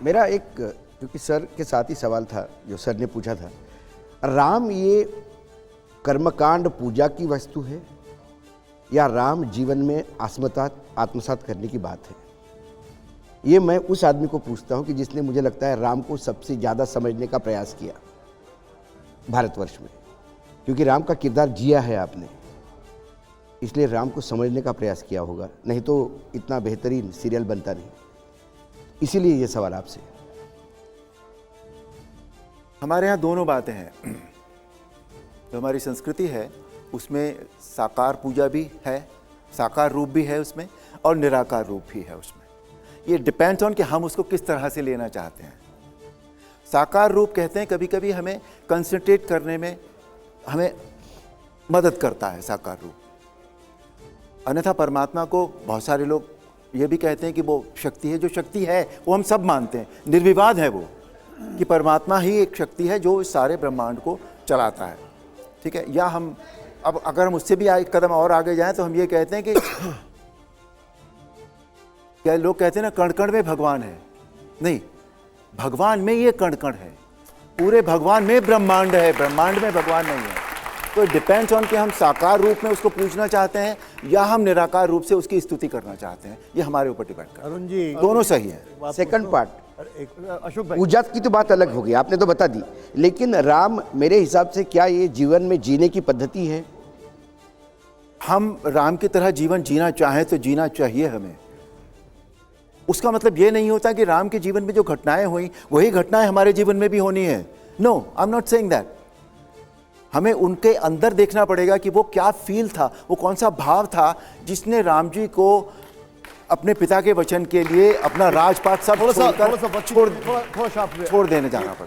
मेरा एक, क्योंकि सर के साथ ही सवाल था जो सर ने पूछा था, राम ये कर्मकांड पूजा की वस्तु है या राम जीवन में आत्मसात करने की बात है? ये मैं उस आदमी को पूछता हूं कि जिसने, मुझे लगता है, राम को सबसे ज़्यादा समझने का प्रयास किया भारतवर्ष में, क्योंकि राम का किरदार जिया है आपने, इसलिए राम को समझने का प्रयास किया होगा, नहीं तो इतना बेहतरीन सीरियल बनता नहीं। इसीलिए ये सवाल आपसे। हमारे यहाँ दोनों बातें हैं। जो हमारी संस्कृति है उसमें साकार पूजा भी है, साकार रूप भी है उसमें, और निराकार रूप भी है उसमें। ये डिपेंड्स ऑन कि हम उसको किस तरह से लेना चाहते हैं। साकार रूप कहते हैं कभी कभी हमें कंसंट्रेट करने में हमें मदद करता है साकार रूप। अन्यथा परमात्मा को बहुत सारे लोग ये भी कहते हैं कि वो शक्ति है। जो शक्ति है वो हम सब मानते हैं, निर्विवाद है वो, कि परमात्मा ही एक शक्ति है जो इस सारे ब्रह्मांड को चलाता है। ठीक है, या हम अब अगर हम उससे भी एक कदम और आगे जाएं तो हम ये कहते हैं कि क्या लोग कहते हैं ना, कण कण में भगवान है। नहीं, भगवान में ये कण कण है, पूरे भगवान में ब्रह्मांड है, ब्रह्मांड में भगवान नहीं है। तो डिपेंड्स ऑन कि हम साकार रूप में उसको पूजना चाहते हैं या हम निराकार रूप से उसकी स्तुति करना चाहते हैं, ये हमारे ऊपर डिपेंड करता है। अरुण जी, दोनों सही है। सेकंड पार्ट, अशोक भाई, पूजा की तो बात अलग होगी, आपने तो बता दी, लेकिन राम मेरे हिसाब से क्या ये जीवन में जीने की पद्धति है? हम राम की तरह जीवन जीना चाहें तो जीना चाहिए हमें। उसका मतलब ये नहीं होता कि राम के जीवन में जो घटनाएं हुई वही घटनाएं हमारे जीवन में भी होनी है। No, I am not saying that. हमें उनके अंदर देखना पड़ेगा कि वो क्या फील था, वो कौन सा भाव था जिसने राम जी को अपने पिता के वचन के लिए अपना राजपाट सब छोड़ देने जाना पड़ा।